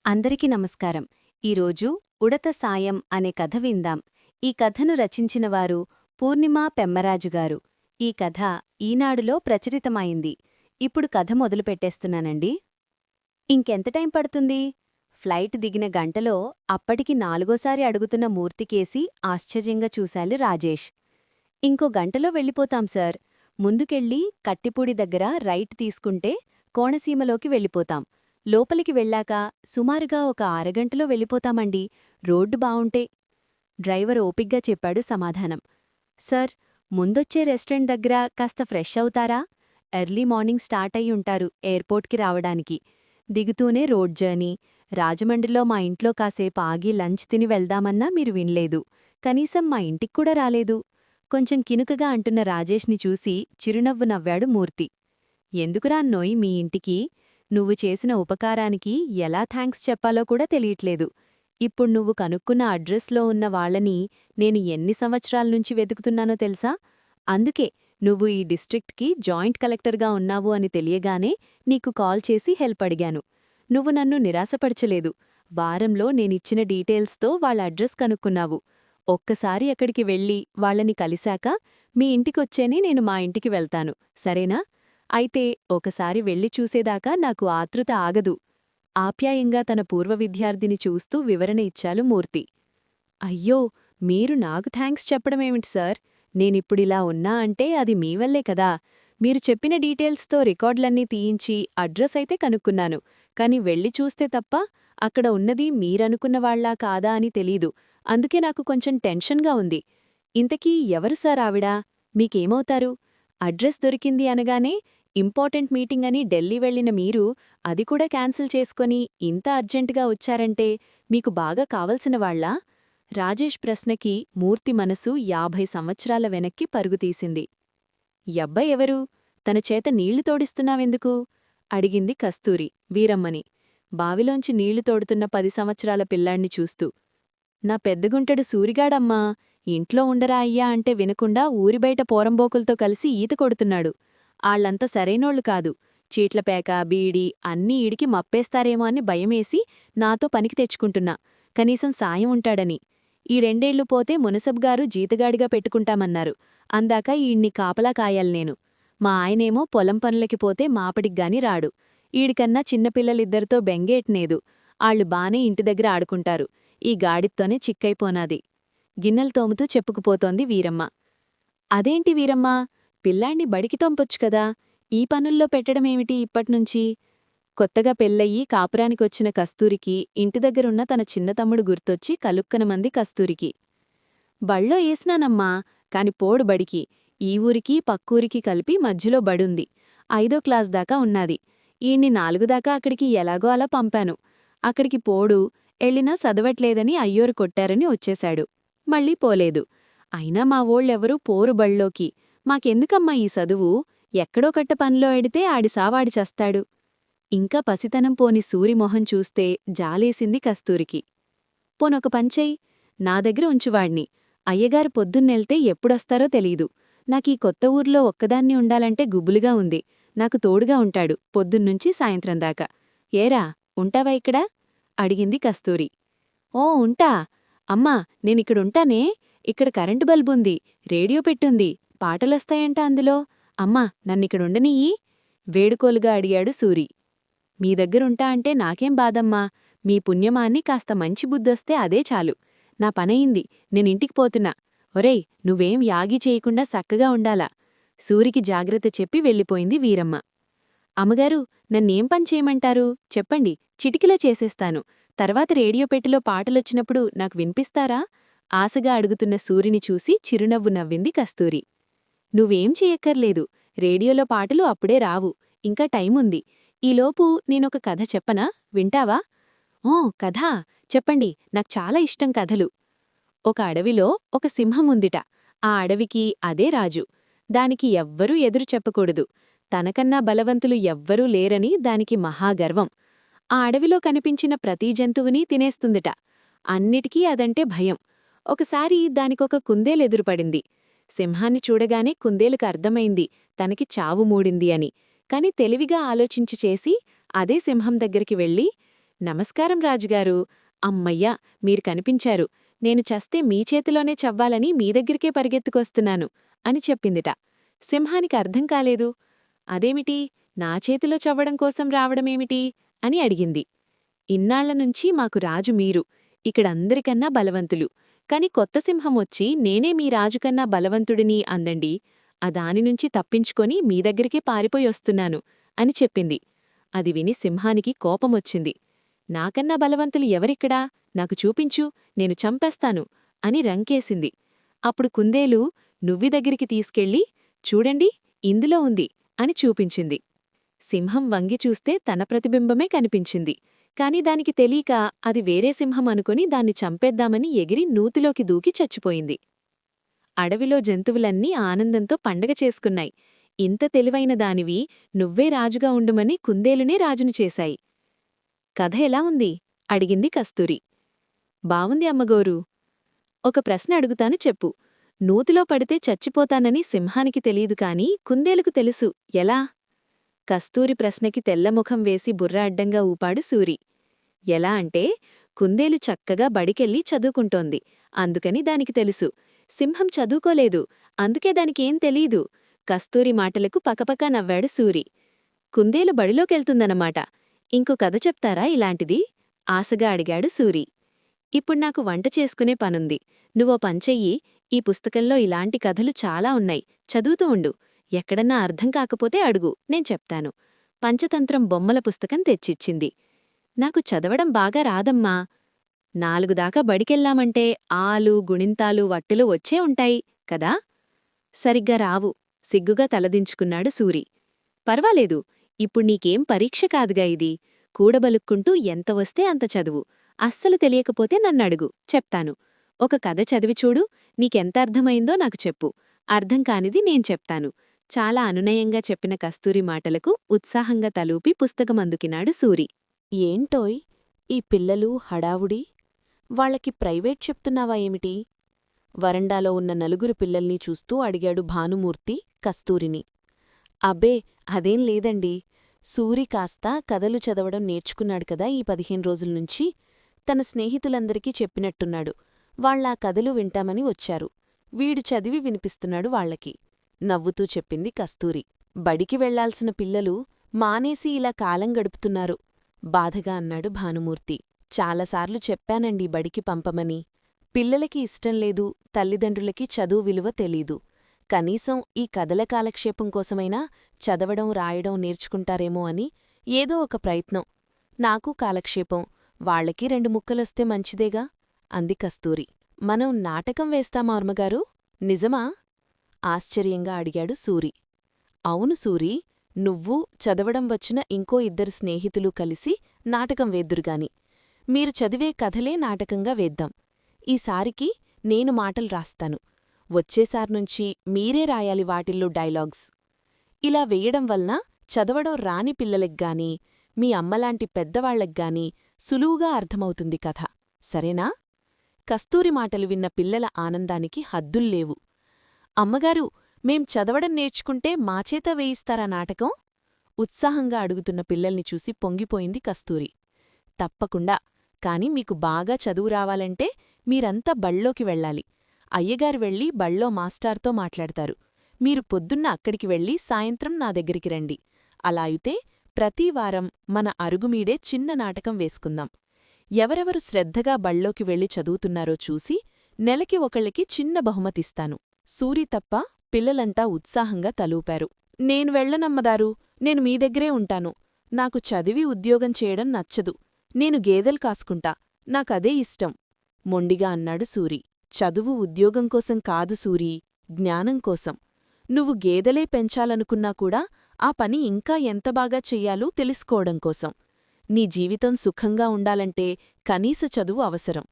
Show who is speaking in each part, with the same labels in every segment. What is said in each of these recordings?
Speaker 1: అందరికీ నమస్కారం. ఈరోజు ఉడత సాయం అనే కథ విందాం. ఈ కథను రచించినవారు పూర్ణిమ పెమ్మరాజుగారు. ఈ కథ ఈనాడులో ప్రచురితమైంది. ఇప్పుడు కథ మొదలుపెట్టేస్తున్నానండి. ఇంకెంత టైం పడుతుంది? ఫ్లైట్ దిగిన గంటలో అప్పటికి నాలుగోసారి అడుగుతున్న మూర్తికేసి ఆశ్చర్యంగా చూశాలు రాజేష్. ఇంకో గంటలో వెళ్ళిపోతాం సార్. ముందుకెళ్ళి కట్టిపూడి దగ్గర రైట్ తీసుకుంటే కోనసీమలోకి వెళ్ళిపోతాం. లోపలికి వెళ్ళాక సుమారుగా ఒక అరగంటలో వెళ్ళిపోతామండి, రోడ్డు బావుంటే. డ్రైవర్ ఓపిగ్గా చెప్పాడు సమాధానం. సార్, ముందొచ్చే రెస్టారెంట్ దగ్గర కాస్త ఫ్రెష్ అవుతారా? ఎర్లీ మార్నింగ్ స్టార్ట్ అయి ఉంటారు ఎయిర్పోర్ట్కి రావడానికి. దిగుతూనే రోడ్ జర్నీ. రాజమండ్రిలో మా ఇంట్లో కాసేపు ఆగి లంచ్ తిని వెళ్దామన్నా మీరు వినలేదు. కనీసం మా ఇంటిక్కూడా రాలేదు. కొంచెం కినుకగా అంటున్న రాజేష్ని చూసి చిరునవ్వు నవ్వాడు మూర్తి. ఎందుకురా నోయ్ మీ ఇంటికి? నువ్వు చేసిన ఉపకారానికి ఎలా థాంక్స్ చెప్పాలో కూడా తెలియట్లేదు. ఇప్పుడు నువ్వు కనుక్కున్న అడ్రస్లో ఉన్న వాళ్లని నేను ఎన్ని సంవత్సరాల్నుంచి వెతుకుతున్నానో తెలుసా? అందుకే నువ్వు ఈ డిస్ట్రిక్ట్కి జాయింట్ కలెక్టర్గా ఉన్నావు అని తెలియగానే నీకు కాల్ చేసి హెల్ప్ అడిగాను. నువ్వు నన్ను నిరాశపరచలేదు. వారంలో నేనిచ్చిన డీటెయిల్స్తో వాళ్ళ అడ్రస్ కనుక్కున్నావు. ఒక్కసారి అక్కడికి వెళ్ళి వాళ్లని కలిశాక మీ ఇంటికొచ్చేనే నేను మా ఇంటికి వెళ్తాను, సరేనా? అయితే ఒకసారి వెళ్ళి చూసేదాకా నాకు ఆతృత ఆగదు. ఆప్యాయంగా తన పూర్వ విద్యార్థిని చూస్తూ వివరణ ఇచ్చాలు మూర్తి. అయ్యో, మీరు నాకు థాంక్స్ చెప్పడమేమిటి సార్? నేనిప్పుడిలా ఉన్నా అంటే అది మీవల్లే కదా. మీరు చెప్పిన డీటెయిల్స్తో రికార్డులన్నీ తీయించి అడ్రస్ అయితే కనుక్కున్నాను. కాని వెళ్ళి చూస్తే తప్ప అక్కడ ఉన్నది మీరనుకున్నవాళ్లా కాదా అని తెలీదు. అందుకే నాకు కొంచెం టెన్షన్గా ఉంది. ఇంతకీ ఎవరు సార్ ఆవిడ? మీకేమవుతారు? అడ్రస్ దొరికింది అనగానే ఇంపార్టెంట్ మీటింగ్ అని ఢిల్లీ వెళ్లిన మీరు అది కూడా క్యాన్సిల్ చేసుకొని ఇంత అర్జెంటుగా వచ్చారంటే మీకు బాగా కావలసినవాళ్లా? రాజేష్ ప్రశ్నకి మూర్తి మనసు 50 సంవత్సరాల వెనక్కి పరుగుతీసింది. యబ్బ ఎవరు? తన చేత నీళ్లు తోడిస్తున్నావెందుకు? అడిగింది కస్తూరి వీరమ్మని, బావిలోంచి నీళ్లు తోడుతున్న 10 సంవత్సరాల పిల్లాణ్ణి చూస్తూ. నా పెద్దగుంటడు సూరిగాడమ్మా, ఇంట్లో ఉండరా అయ్యా అంటే వినకుండా ఊరిబయట పోరంబోకులతో కలిసి ఈత కొడుతున్నాడు. ఆళ్లంతా సరైనోళ్లు కాదు. చీట్లపేక, బీడీ అన్నీ ఈడికి మప్పేస్తారేమో అని భయమేసి నాతో పనికి తెచ్చుకుంటున్నా, కనీసం సాయం ఉంటాడని. ఈ 2 ఏళ్లు పోతే మునసబ్గారు జీతగాడిగా పెట్టుకుంటామన్నారు. అందాక ఈడ్ని కాపలా కాయాలి నేను. మా ఆయనేమో పొలం పనులకి పోతే మాపటిగ్గాని రాడు. ఈడికన్నా చిన్నపిల్లలిద్దరితో బెంగేట్నేదు. ఆళ్లు బానే ఇంటిదగ్గర ఆడుకుంటారు. ఈ గాడిత్తోనే చిక్కైపోనాది. గిన్నెలు తోముతూ చెప్పుకుపోతోంది వీరమ్మ. అదేంటి వీరమ్మా, పిల్లాణ్ణి బడికి తోంపొచ్చు కదా, ఈ పనుల్లో పెట్టడమేమిటి ఇప్పట్నుంచి? కొత్తగా పెళ్ళయి కాపురానికొచ్చిన కస్తూరికి ఇంటిదగ్గరున్న తన చిన్నతమ్ముడు గుర్తొచ్చి కలుక్కనమంది కస్తూరికి. బళ్ళో ఏసినానమ్మా, కాని పోడు బడికి. ఈ ఊరికి పక్కూరికి కలిపి మధ్యలో బడుంది. 5వ క్లాస్ దాకా ఉన్నాది. ఈణ్ణి 4 దాకా అక్కడికి ఎలాగో అలా పంపాను. అక్కడికి పోడు, ఎళ్ళినా సదవట్లేదని అయ్యోరు కొట్టారని వచ్చేశాడు. మళ్ళీ పోలేదు. అయినా మా వోళ్ళెవరూ పోరు బళ్ళోకి. మాకెందుకమ్మా ఈ సదువు? ఎక్కడో కట్ట పనిలో ఎడితే ఆడి సావాడి చస్తాడు. ఇంకా పసితనం పోని సూరిమొహం చూస్తే జాలేసింది కస్తూరికి. పోనొక పంచెయ్, నా దగ్గర ఉంచువాణ్ణి. అయ్యగారు పొద్దున్నెళ్తే ఎప్పుడొస్తారో తెలీదు. నాకీ కొత్త ఊర్లో ఒక్కదాన్ని ఉండాలంటే గుబులుగా ఉంది. నాకు తోడుగా ఉంటాడు పొద్దున్నుంచి సాయంత్రం దాకా. ఏరా, ఉంటావా ఇక్కడ? అడిగింది కస్తూరి. ఓ ఉంటా. అమ్మా, నేనిక్కడుంటానే. ఇక్కడ కరెంటు బల్బుంది, రేడియో పెట్టుంది, పాటలొస్తాయంట అందులో. అమ్మా, నన్నిక్కడుండనియ్యి? వేడుకోలుగా అడిగాడు సూరి. మీ దగ్గరుంటా అంటే నాకేం బాధమ్మా. మీ పుణ్యమాన్ని కాస్త మంచి బుద్ధొస్తే అదే చాలు. నా పనయింది, నేనింటికి పోతున్నా. ఒరేయ్, నువ్వేం యాగి చేయకుండా సక్కగా ఉండాలా. సూరికి జాగ్రత్త చెప్పి వెళ్ళిపోయింది వీరమ్మ. అమ్మగారు, నన్నేం పని చేయమంటారు చెప్పండి, చిటికిలో చేసేస్తాను. తర్వాత రేడియో పెట్టెలో పాటలొచ్చినప్పుడు నాకు వినిపిస్తారా? ఆశగా అడుగుతున్న సూరిని చూసి చిరునవ్వు నవ్వింది కస్తూరి. నువ్వేం చెయ్యక్కర్లేదు. రేడియోలో పాటలు అప్పుడే రావు, ఇంకా టైముంది. ఈలోపు నేనొక కథ చెప్పనా, వింటావా? ఓ కథా, చెప్పండి, నాకు చాలా ఇష్టం కథలు. ఒక అడవిలో ఒక సింహముందిట. ఆ అడవికి అదే రాజు. దానికి ఎవ్వరూ ఎదురు చెప్పకూడదు. తనకన్నా బలవంతులు ఎవ్వరూ లేరని దానికి మహాగర్వం. ఆ అడవిలో కనిపించిన ప్రతి జంతువుని తినేస్తుందిట. అన్నిటికీ అదంటే భయం. ఒకసారి దానికొక కుందేలెదురుపడింది. సింహాన్ని చూడగానే కుందేలుకు అర్థమైంది తనకి చావు మూడింది అని. కాని తెలివిగా ఆలోచించి చేసి అదే సింహం దగ్గరికి వెళ్ళి, నమస్కారం రాజుగారు. అమ్మయ్య, మీరు కనిపించారు. నేను చస్తే మీ చేతిలోనే చవ్వాలని మీ దగ్గరికే పరిగెత్తుకొస్తున్నాను అని చెప్పిందిట. సింహానికి అర్థం కాలేదు. అదేమిటి, నా చేతిలో చవ్వడం కోసం రావడమేమిటి అని అడిగింది. ఇన్నాళ్లనుంచి మాకు రాజు మీరు, ఇక్కడందరికన్నా బలవంతులు. కాని కొత్త సింహం వచ్చి నేనే మీ రాజుకన్నా బలవంతుడిని అందండి. దానినుంచి తప్పించుకొని మీ దగ్గరికే పారిపోయొస్తున్నాను అని చెప్పింది. అది విని సింహానికి కోపమొచ్చింది. నాకన్నా బలవంతులు ఎవరిక్కడా, నాకు చూపించు, నేను చంపేస్తాను అని రంకేసింది. అప్పుడు కుందేలు నువ్వి దగ్గరికి తీసుకెళ్ళి చూడండి, ఇందులో ఉంది అని చూపించింది. సింహం వంగి చూస్తే తన ప్రతిబింబమే కనిపించింది. కాని దానికి తెలీక అది వేరే సింహం అనుకుని దాన్ని చంపేద్దామని ఎగిరి నూతిలోకి దూకి చచ్చిపోయింది. అడవిలో జంతువులన్నీ ఆనందంతో పండగ చేసుకున్నాయి. ఇంత తెలివైన దానివి, నువ్వే రాజుగా ఉండుమని కుందేలునే రాజును చేశాయి. కథ ఎలా ఉంది అడిగింది కస్తూరి. బావుంది అమ్మగోరు. ఒక ప్రశ్న అడుగుతాను, చెప్పు. నూతిలో పడితే చచ్చిపోతానని సింహానికి తెలీదు కాని కుందేలుకు తెలుసు, ఎలా? కస్తూరి ప్రశ్నకి తెల్లముఖం వేసి బుర్ర అడ్డంగా ఊపాడు సూరి. ఎలా అంటే, కుందేలు చక్కగా బడికెళ్ళి చదువుకుంటోంది, అందుకని దానికి తెలుసు. సింహం చదువుకోలేదు, అందుకే దానికేం తెలీదు. కస్తూరి మాటలకు పకపకా నవ్వాడు సూరి. కుందేలు బడిలోకెళ్తుందన్నమాట. ఇంకో కథ చెప్తారా ఇలాంటిది ఆశగా అడిగాడు సూరి. ఇప్పుడు నాకు వంట చేసుకునే పనుంది. నువ్వో పంచెయ్యి, ఈ పుస్తకంలో ఇలాంటి కథలు చాలా ఉన్నాయి, చదువుతూ ఉండు. ఎక్కడన్నా అర్థం కాకపోతే అడుగు, నేను చెప్తాను. పంచతంత్రం బొమ్మల పుస్తకం తెచ్చిచ్చింది. నాకు చదవడం బాగా రాదమ్మా. 4 దాకా బడికెళ్లామంటే ఆలు, గుణింతాలు, వట్టెలు వచ్చే ఉంటాయి కదా. సరిగ్గా రావు, సిగ్గుగా తలదించుకున్నాడు సూరి. పర్వాలేదు, ఇప్పుడు నీకేం పరీక్ష కాదుగా ఇది. కూడబలుక్కుంటూ ఎంత వస్తే అంత చదువు. అస్సలు తెలియకపోతే నన్నడుగు, చెప్తాను. ఒక కథ చదివి చూడు, నీకెంత అర్థమైందో నాకు చెప్పు. అర్థం కానిది నేను చెప్తాను. చాలా అనునయంగా చెప్పిన కస్తూరి మాటలకు ఉత్సాహంగా తలూపి పుస్తకమందుకినాడు సూరి.
Speaker 2: ఏంటోయ్ ఈ పిల్లలు హడావుడి? వాళ్ళకి ప్రైవేట్ చెప్తున్నావా ఏమిటి? వరండాలో ఉన్న నలుగురు పిల్లల్ని చూస్తూ అడిగాడు భానుమూర్తి కస్తూరిని. అబ్బే, అదేం లేదండి. సూరి కాస్త కథలు చదవడం నేర్చుకున్నాడు కదా ఈ 15 రోజుల్నుంచి. తన స్నేహితులందరికీ చెప్పినట్టున్నాడు. వాళ్ళా కథలు వింటామని వచ్చారు. వీడు చదివి వినిపిస్తున్నాడు వాళ్లకి నవ్వుతూ చెప్పింది కస్తూరి. బడికి వెళ్లాల్సిన పిల్లలు మానేసి ఇలా కాలం గడుపుతున్నారు బాధగా అన్నాడు భానుమూర్తి. చాలాసార్లు చెప్పానండి బడికి పంపమని. పిల్లలకి ఇష్టంలేదు, తల్లిదండ్రులకి చదువు విలువ తెలీదు. కనీసం ఈ కథల కాలక్షేపం కోసమైనా చదవడం రాయడం నేర్చుకుంటారేమో అని ఏదో ఒక ప్రయత్నం. నాకు కాలక్షేపం, వాళ్లకి 2 ముక్కలొస్తే మంచిదేగా అంది కస్తూరి. మనం నాటకం వేస్తామా అమ్మగారు? నిజమా? ఆశ్చర్యంగా అడిగాడు సూరి. అవును సూరి, నువ్వు, చదవడం వచ్చిన ఇంకో 2 స్నేహితులు కలిసి నాటకం వేద్దురుగాని. మీరు చదివే కథలే నాటకంగా వేద్దాం. ఈసారికి నేను మాటలు రాస్తాను. వచ్చేసార్నుంచి మీరే రాయాలి వాటిల్లో డైలాగ్స్. ఇలా వెయ్యడం వలన చదవడం రాని పిల్లలెగ్గాని, మీ అమ్మలాంటి పెద్దవాళ్లగ్గాని సులువుగా అర్థమవుతుంది కథ. సరేనా? కస్తూరి మాటలు విన్న పిల్లల ఆనందానికి హద్దుల్లేవు. అమ్మగారు, మేం చదవడం నేర్చుకుంటే మాచేత వేయిస్తారా నాటకం? ఉత్సాహంగా అడుగుతున్న పిల్లల్ని చూసి పొంగిపోయింది కస్తూరి. తప్పకుండా, కాని మీకు బాగా చదువు రావాలంటే మీరంతా బళ్ళోకి వెళ్ళాలి. అయ్యగారు వెళ్ళి బళ్ళో మాస్టార్తో మాట్లాడతారు. మీరు పొద్దున్న అక్కడికి వెళ్ళి సాయంత్రం నా దగ్గరికి రండి. అలా అయితే ప్రతివారం మన అరుగుమీడే చిన్న నాటకం వేసుకుందాం. ఎవరెవరు శ్రద్ధగా బళ్ళోకి వెళ్ళి చదువుతున్నారో చూసి నెలకి ఒకళ్ళకి చిన్న బహుమతిస్తాను. సూరి తప్ప పిల్లలంతా ఉత్సాహంగా తలూపారు. నేను వెళ్ళనమ్మదారు, నేను మీ దగ్గరే ఉంటాను. నాకు చదివి ఉద్యోగం చేయడం నచ్చదు. నేను గేదెలు కాసుకుంటా, నాకదే ఇష్టం మొండిగా అన్నాడు సూరి. చదువు ఉద్యోగం కోసం కాదు సూరీ, జ్ఞానం కోసం. నువ్వు గేదెలే పెంచాలనుకున్నా కూడా ఆ పని ఇంకా ఎంత బాగా చెయ్యాలో తెలుసుకోవడం కోసం. నీ జీవితం సుఖంగా ఉండాలంటే కనీస చదువు అవసరం.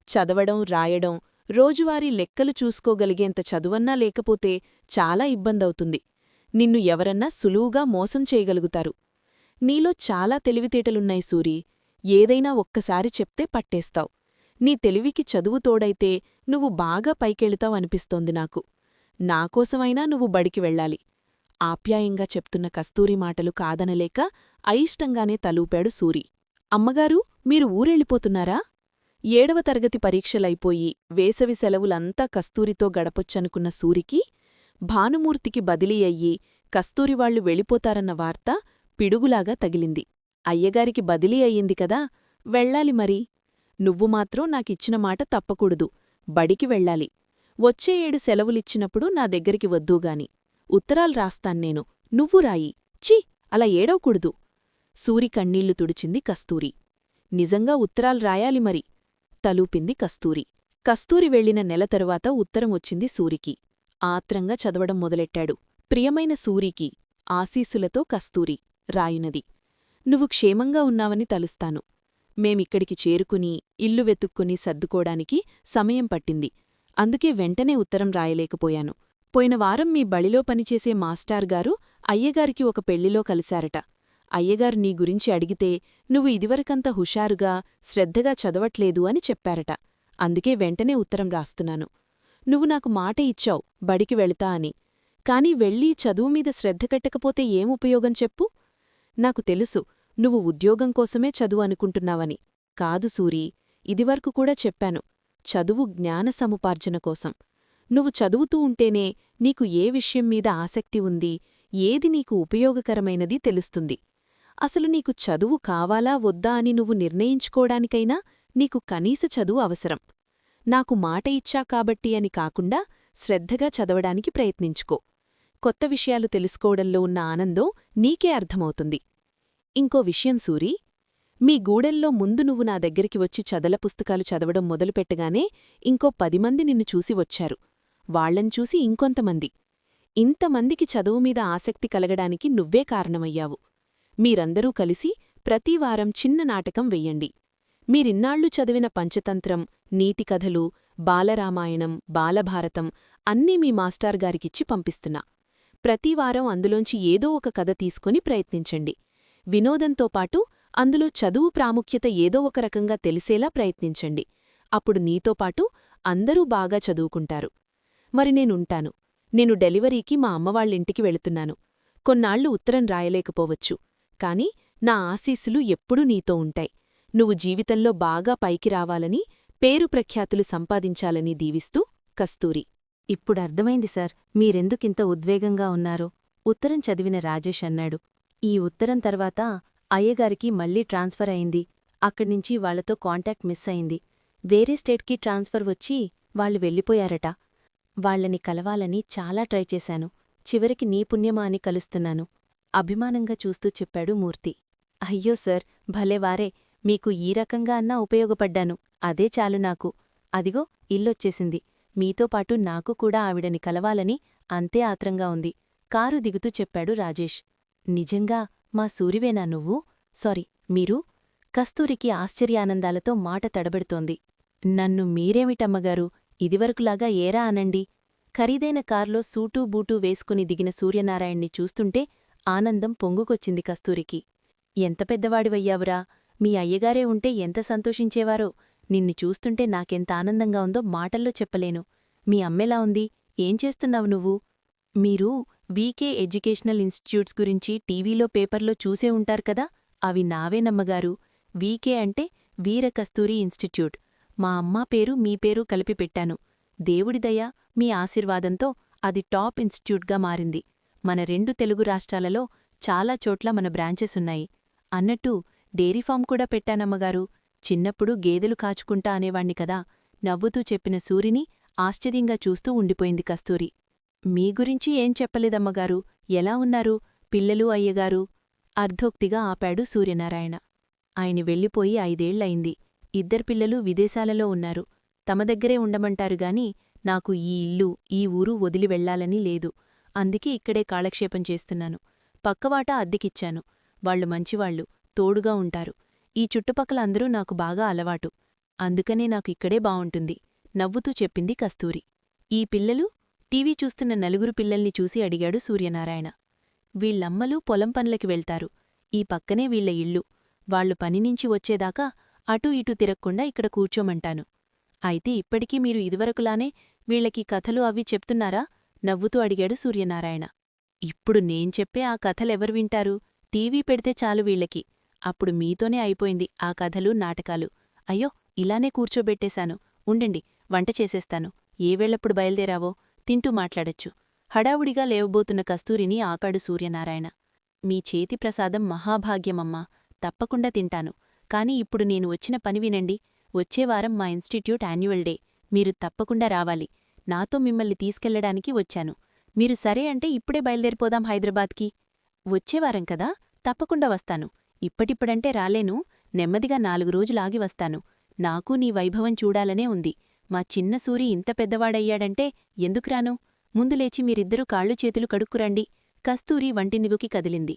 Speaker 2: చదవడం రాయడం, రోజువారీ లెక్కలు చూసుకోగలిగేంత చదువన్నా లేకపోతే చాలా ఇబ్బందవుతుంది. నిన్ను ఎవరన్నా సులువుగా మోసం చేయగలుగుతారు. నీలో చాలా తెలివితేటలున్నాయి సూరీ, ఏదైనా ఒక్కసారి చెప్తే పట్టేస్తావు. నీ తెలివికి చదువు తోడైతే నువ్వు బాగా పైకెళుతావనిపిస్తోంది నాకు. నాకోసమైనా నువ్వు బడికి వెళ్ళాలి. ఆప్యాయంగా చెప్తున్న కస్తూరి మాటలు కాదనలేక అయిష్టంగానే తలూపాడు సూరి. అమ్మగారు, మీరు ఊరెళ్ళిపోతున్నారా? 7వ తరగతి పరీక్షలైపోయి వేసవి సెలవులంతా కస్తూరితో గడపొచ్చనుకున్న సూరికి, భానుమూర్తికి బదిలీ అయ్యి కస్తూరివాళ్లు వెళ్ళిపోతారన్న వార్త పిడుగులాగా తగిలింది. అయ్యగారికి బదిలీ అయ్యింది కదా, వెళ్ళాలి మరి. నువ్వు మాత్రం నాకిచ్చిన మాట తప్పకూడదు, బడికి వెళ్ళాలి. వచ్చే 7 సెలవులిచ్చినప్పుడు నా దగ్గరికి వద్దూగాని. ఉత్తరాలు రాస్తాన్నేను, నువ్వు రాయి. ఛీ, అలా ఏడవకూడదు. సూరి కన్నీళ్లు తుడిచింది కస్తూరి. నిజంగా ఉత్తరాలు రాయాలి మరి, తలూపింది కస్తూరి. కస్తూరి వెళ్లిన నెల తరువాత ఉత్తరం వచ్చింది సూరికి. ఆత్రంగా చదవడం మొదలెట్టాడు. ప్రియమైన సూరికి, ఆశీసులతో కస్తూరి రాయునది. నువ్వు క్షేమంగా ఉన్నావని తలుస్తాను. మేమిక్కడికి చేరుకుని ఇల్లు వెతుక్కుని సర్దుకోడానికి సమయం పట్టింది. అందుకే వెంటనే ఉత్తరం రాయలేకపోయాను. పోయిన వారం మీ బడిలో పనిచేసే మాస్టార్గారు అయ్యగారికి ఒక పెళ్లిలో కలిశారట. అయ్యగారు నీ గురించి అడిగితే నువ్వు ఇదివరకంత హుషారుగా శ్రద్ధగా చదవట్లేదు అని చెప్పారట. అందుకే వెంటనే ఉత్తరం రాస్తున్నాను. నువ్వు నాకు మాట ఇచ్చావు బడికి వెళతా అని. కాని వెళ్ళి చదువుమీద శ్రద్ధ కట్టకపోతే ఏం ఉపయోగం చెప్పు? నాకు తెలుసు నువ్వు ఉద్యోగం కోసమే చదువు అనుకుంటున్నావని. కాదు సూరీ, ఇదివరకు కూడా చెప్పాను, చదువు జ్ఞాన సముపార్జన కోసం. నువ్వు చదువుతూ ఉంటేనే నీకు ఏ విషయం మీద ఆసక్తి ఉంది, ఏది నీకు ఉపయోగకరమైనది తెలుస్తుంది. అసలు నీకు చదువు కావాలా వద్దా అని నువ్వు నిర్ణయించుకోడానికైనా నీకు కనీస చదువు అవసరం. నాకు మాట ఇచ్చా కాబట్టి అని కాకుండా శ్రద్ధగా చదవడానికి ప్రయత్నించుకో. కొత్త విషయాలు తెలుసుకోవడంలో ఉన్న ఆనందం నీకే అర్థమవుతుంది. ఇంకో విషయం సూరీ, మీ గూడెల్లో ముందు నువ్వు నా దగ్గరికి వచ్చి చదల పుస్తకాలు చదవడం మొదలుపెట్టగానే ఇంకో 10 మంది నిన్ను చూసి వచ్చారు. వాళ్లను చూసి ఇంకొంతమంది. ఇంతమందికి చదువుమీద ఆసక్తి కలగడానికి నువ్వే కారణమయ్యావు. మీరందరూ కలిసి ప్రతివారం చిన్న నాటకం వెయ్యండి. మీరిన్నాళ్లు చదివిన పంచతంత్రం, నీతికథలు, బాలరామాయణం, బాలభారతం అన్నీ మీ మాస్టార్గారికిచ్చి పంపిస్తున్నా. ప్రతివారం అందులోంచి ఏదో ఒక కథ తీసుకొని ప్రయత్నించండి. వినోదంతో పాటు అందులో చదువు ప్రాముఖ్యత ఏదో ఒక రకంగా తెలిసేలా ప్రయత్నించండి. అప్పుడు నీతోపాటు అందరూ బాగా చదువుకుంటారు. మరి నేనుంటాను. నేను డెలివరీకి మా అమ్మవాళ్ళింటికి వెళుతున్నాను. కొన్నాళ్లు ఉత్తరం రాయలేకపోవచ్చు. కాని నా ఆశీస్సులు ఎప్పుడూ నీతో ఉంటాయి. నువ్వు జీవితంలో బాగా పైకి రావాలని, పేరు ప్రఖ్యాతులు సంపాదించాలని దీవిస్తూ కస్తూరి.
Speaker 1: ఇప్పుడర్థమైంది సార్, మీరెందుకింత ఉద్వేగంగా ఉన్నారో. ఉత్తరం చదివిన రాజేష్ అన్నాడు. ఈ ఉత్తరం తర్వాత అయ్యగారికి మళ్లీ ట్రాన్స్ఫర్ అయింది. అక్కడ్నించి వాళ్లతో కాంటాక్ట్ మిస్ అయింది. వేరే స్టేట్కి ట్రాన్స్ఫర్ వచ్చి వాళ్లు వెళ్ళిపోయారట. వాళ్లని కలవాలని చాలా ట్రై చేశాను. చివరికి నీ పుణ్యమా అని కలుస్తున్నాను. అభిమానంగా చూస్తూ చెప్పాడు మూర్తి. అయ్యో సార్, భలేవారే, మీకు ఈ రకంగా అన్నా ఉపయోగపడ్డాను. అదే చాలు నాకు. అదిగో ఇల్లొచ్చేసింది. మీతోపాటు నాకు కూడా ఆవిడని కలవాలని అంతే ఆత్రంగా ఉంది. కారు దిగుతూ చెప్పాడు రాజేష్. నిజంగా మా సూరివేనా నువ్వు? సారీ, మీరు? కస్తూరికి ఆశ్చర్యానందాలతో మాట తడబడుతోంది. నన్ను మీరేమిటమ్మగారు, ఇదివరకులాగా ఏరా అనండి. ఖరీదైన కార్లో సూటూ బూటూ వేసుకుని దిగిన సూర్యనారాయణ్ణి చూస్తుంటే ఆనందం పొంగుకొచ్చింది కస్తూరికి. ఎంత పెద్దవాడివయ్యావురా, మీ అయ్యగారే ఉంటే ఎంత సంతోషించేవారో. నిన్ను చూస్తుంటే నాకెంత ఆనందంగా ఉందో మాటల్లో చెప్పలేను. మీ అమ్మెలా ఉంది? ఏం చేస్తున్నావు నువ్వు? మీరు వీకే ఎడ్యుకేషనల్ ఇన్స్టిట్యూట్స్ గురించి టీవీలో పేపర్లో చూసే ఉంటారు కదా, అవి నావేనమ్మగారు. వీకే అంటే వీరకస్తూరి ఇన్స్టిట్యూట్. మా అమ్మా పేరు మీ పేరు కలిపి పెట్టాను. దేవుడిదయ, మీ ఆశీర్వాదంతో అది టాప్ ఇన్స్టిట్యూట్గా మారింది. మన 2 తెలుగు రాష్ట్రాలలో చాలా చోట్ల మన బ్రాంచెసున్నాయి. అన్నట్టు డైరీఫామ్ కూడా పెట్టానమ్మగారు. చిన్నప్పుడు గేదెలు కాచుకుంటా అనేవాణ్ణి కదా, నవ్వుతూ చెప్పిన సూరిని ఆశ్చర్యంగా చూస్తూ ఉండిపోయింది కస్తూరి. మీ గురించి ఏం చెప్పలేదమ్మగారు. ఎలా ఉన్నారు పిల్లలు, అయ్యగారు? అర్ధోక్తిగా ఆపాడు సూర్యనారాయణ. ఆయన వెళ్ళిపోయి 5 ఏళ్లయింది. 2 పిల్లలు విదేశాలలో ఉన్నారు. తమ దగ్గరే ఉండమంటారుగాని నాకు ఈ ఇల్లు, ఈ ఊరు వదిలి వెళ్లాలని లేదు. అందుకే ఇక్కడే కాలక్షేపం చేస్తున్నాను. పక్కవాట అద్దెకిచ్చాను. వాళ్లు మంచివాళ్లు, తోడుగా ఉంటారు. ఈ చుట్టుపక్కల అందరూ నాకు బాగా అలవాటు. అందుకనే నాకు ఇక్కడే బావుంటుంది నవ్వుతూ చెప్పింది కస్తూరి. ఈ పిల్లలు? టీవీ చూస్తున్న 4 పిల్లల్ని చూసి అడిగాడు సూర్యనారాయణ. వీళ్లమ్మలు పొలం పనులకి వెళ్తారు. ఈ పక్కనే వీళ్ల ఇల్లు. వాళ్లు పనినించి వచ్చేదాకా అటూ ఇటూ తిరక్కుండా ఇక్కడ కూర్చోమంటాను. అయితే ఇప్పటికీ మీరు ఇదివరకులానే వీళ్లకి కథలు అవి చెప్తున్నారా? నవ్వుతూ అడిగాడు సూర్యనారాయణ. ఇప్పుడు నేను చెప్పే ఆ కథలెవరు వింటారు? టీవీ పెడితే చాలు వీళ్లకి.
Speaker 2: అప్పుడు మీతోనే అయిపోయింది ఆ కథలు నాటకాలు. అయ్యో, ఇలానే కూర్చోబెట్టేశాను. ఉండండి, వంట చేసేస్తాను. ఏ వేళప్పుడు బయల్దేరావో తింటూ మాట్లాడొచ్చు. హడావుడిగా లేవబోతున్న కస్తూరిని ఆపాడు సూర్యనారాయణ. మీ చేతి ప్రసాదం మహాభాగ్యమమ్మా, తప్పకుండా తింటాను. కాని ఇప్పుడు నేను వచ్చిన పని వినండి. వచ్చేవారం మా ఇన్స్టిట్యూట్ యాన్యువల్ డే. మీరు తప్పకుండా రావాలి. నాతో మిమ్మల్ని తీసుకెళ్లడానికి వచ్చాను. మీరు సరే అంటే ఇప్పుడే బయల్దేరిపోదాం హైదరాబాద్కి. వచ్చేవారం కదా, తప్పకుండా వస్తాను. ఇప్పటిప్పుడంటే రాలేను. నెమ్మదిగా 4 రోజులాగి వస్తాను. నాకు నీ వైభవం చూడాలనే ఉంది. మా చిన్న సూరి ఇంత పెద్దవాడయ్యాడంటే ఎందుకురాను? ముందు లేచి మీరిద్దరూ కాళ్ళు చేతులు కడుక్కురండి. కస్తూరి వంటినివుకి కదిలింది.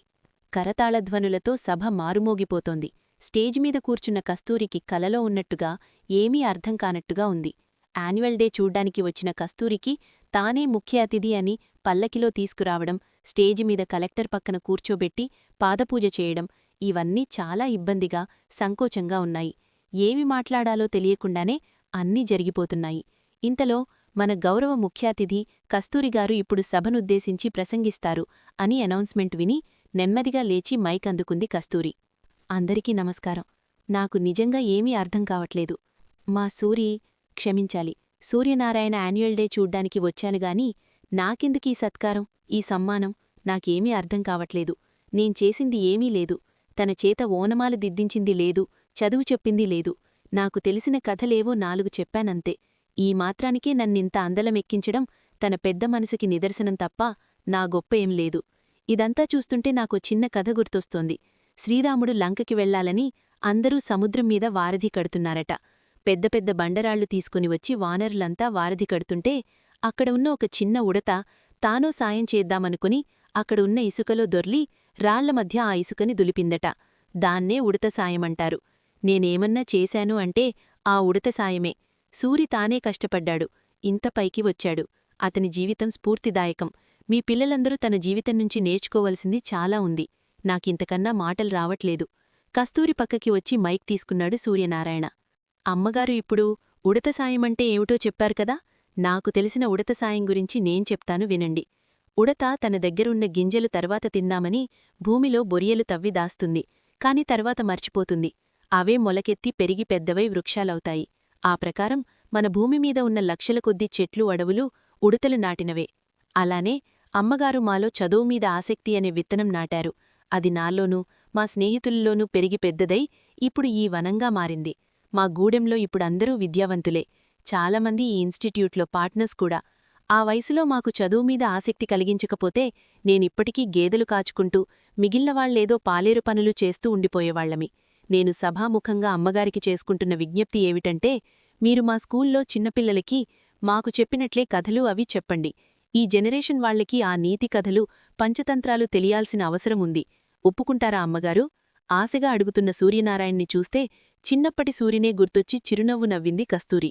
Speaker 2: కరతాళధ్వనులతో సభ మారుమోగిపోతోంది. స్టేజిమీద కూర్చున్న కస్తూరికి కలలో ఉన్నట్టుగా ఏమీ అర్థం కానట్టుగా ఉంది. యాన్యువల్ డే చూడ్డానికి వచ్చిన కస్తూరికి తానే ముఖ్య అతిథి అని పల్లకిలో తీసుకురావడం, స్టేజిమీద కలెక్టర్ పక్కన కూర్చోబెట్టి పాదపూజ చేయడం, ఇవన్నీ చాలా ఇబ్బందిగా, సంకోచంగా ఉన్నాయి. ఏమి మాట్లాడాలో తెలియకుండానే అన్నీ జరిగిపోతున్నాయి. ఇంతలో మన గౌరవ ముఖ్యాతిథి కస్తూరిగారు ఇప్పుడు సభనుద్దేశించి ప్రసంగిస్తారు అని అనౌన్స్మెంట్ విని నెమ్మదిగా లేచి మైక్ అందుకుంది కస్తూరి. అందరికీ నమస్కారం. నాకు నిజంగా ఏమీ అర్థం కావట్లేదు. మా సూరి క్షమించాలి. సూర్యనారాయణ యాన్యువల్ డే చూడ్డానికి వచ్చానుగాని నాకెందుకీ సత్కారం, ఈ సమ్మానం? నాకేమీ అర్థం కావట్లేదు. నేను చేసింది ఏమీ లేదు. తన చేత ఓనమాలు దిద్దించింది లేదు, చదువు చెప్పింది లేదు. నాకు తెలిసిన కథలేవో 4 చెప్పానంతే. ఈ మాత్రానికే నన్నింత అందలమెక్కించడం తన పెద్ద మనసుకి నిదర్శనం తప్ప నా గొప్ప ఏం లేదు. ఇదంతా చూస్తుంటే నాకో చిన్న కథ గుర్తొస్తోంది. శ్రీరాముడు లంకకి వెళ్లాలని అందరూ సముద్రం మీద వారధి కడుతున్నారట. పెద్ద పెద్ద బండరాళ్లు తీసుకుని వచ్చి వానరులంతా వారధి కడుతుంటే అక్కడ ఉన్న ఒక చిన్న ఉడత తానో సాయం చేద్దామనుకుని అక్కడ ఉన్న ఇసుకలో దొర్లి రాళ్ల మధ్య ఆ ఇసుకని దులిపిందట. దాన్నే ఉడత సాయమంటారు. నేనేమన్నా చేశాను అంటే ఆ ఉడత సాయమే. సూరి తానే కష్టపడ్డాడు, ఇంత పైకి వచ్చాడు. అతని జీవితం స్ఫూర్తిదాయకం. మీ పిల్లలందరూ తన జీవితం నుంచి నేర్చుకోవలసింది చాలా ఉంది. నాకింతకన్నా మాటలు రావట్లేదు. కస్తూరి పక్కకి వచ్చి మైక్ తీసుకున్నాడు సూర్యనారాయణ. అమ్మగారు ఇప్పుడు ఉడత సాయమంటే ఏమిటో చెప్పారు కదా, నాకు తెలిసిన ఉడత సాయం గురించి నేను చెప్తాను వినండి. ఉడత తన దగ్గరున్న గింజలు తర్వాత తిందామని భూమిలో బొరియలు తవ్వి దాస్తుంది. కాని తర్వాత మర్చిపోతుంది. అవే మొలకెత్తి పెరిగి పెద్దవై వృక్షాలవుతాయి. ఆ ప్రకారం మన భూమిమీద ఉన్న లక్షల కొద్దీ చెట్లు అడవులు ఉడతలు నాటినవే. అలానే అమ్మగారు మాలో చదువుమీద ఆసక్తి అనే విత్తనం నాటారు. అది నాలోనూ మా స్నేహితుల్లోనూ పెరిగి పెద్దదై ఇప్పుడు ఈ వనంగా మారింది. మా గూడెంలో ఇప్పుడందరూ విద్యావంతులే. చాలామంది ఈ ఇన్స్టిట్యూట్లో పార్ట్నర్స్ కూడా. ఆ వయసులో మాకు చదువుమీద ఆసక్తి కలిగించకపోతే నేనిప్పటికీ గేదెలు కాచుకుంటూ మిగిలినవాళ్లేదో పాలేరు పనులు చేస్తూ ఉండిపోయేవాళ్లమి. నేను సభాముఖంగా అమ్మగారికి చేసుకుంటున్న విజ్ఞప్తి ఏమిటంటే, మీరు మా స్కూల్లో చిన్నపిల్లలకి మాకు చెప్పినట్లే కథలు అవి చెప్పండి. ఈ జనరేషన్ వాళ్లకి ఆ నీతి కథలు, పంచతంత్రాలు తెలియాల్సిన అవసరముంది. ఒప్పుకుంటారా అమ్మగారు? ఆశగా అడుగుతున్న సూర్యనారాయణ్ణి చూస్తే చిన్నప్పటి సూరినే గుర్తొచ్చి చిరునవ్వు నవ్వింది కస్తూరి.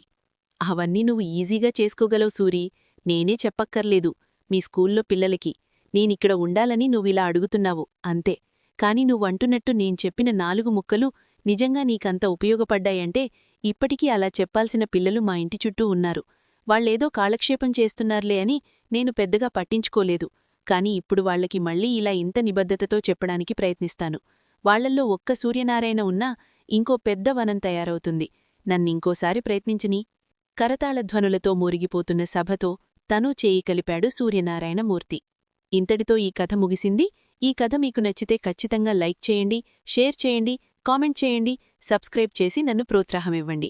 Speaker 2: అవన్నీ నువ్వు ఈజీగా చేసుకోగలవు సూరీ, నేనే చెప్పక్కర్లేదు. మీ స్కూల్లో పిల్లలకి నేనిక్కడ ఉండాలని నువ్విలా అడుగుతున్నావు అంతే. కాని నువ్వంటున్నట్టు నేను చెప్పిన 4 ముక్కలు నిజంగా నీకంత ఉపయోగపడ్డాయంటే ఇప్పటికీ అలా చెప్పాల్సిన పిల్లలు మా ఇంటి చుట్టూ ఉన్నారు. వాళ్లేదో కాలక్షేపం చేస్తున్నారులే అని నేను పెద్దగా పట్టించుకోలేదు. కాని ఇప్పుడు వాళ్లకి మళ్లీ ఇలా ఇంత నిబద్ధతతో చెప్పడానికి ప్రయత్నిస్తాను. వాళ్లల్లో ఒక్క సూర్యనారాయణ ఉన్నా ఇంకో పెద్ద వనం తయారవుతుంది. నన్నింకోసారి ప్రయత్నించని. కరతాళధ్వనులతో మూరిగిపోతున్న సభతో తనూ చేయి కలిపాడు సూర్యనారాయణమూర్తి. ఇంతటితో ఈ కథ ముగిసింది. ఈ కథ మీకు నచ్చితే ఖచ్చితంగా లైక్ చేయండి, షేర్ చేయండి, కామెంట్ చేయండి, సబ్స్క్రైబ్ చేసి నన్ను ప్రోత్సాహమివ్వండి.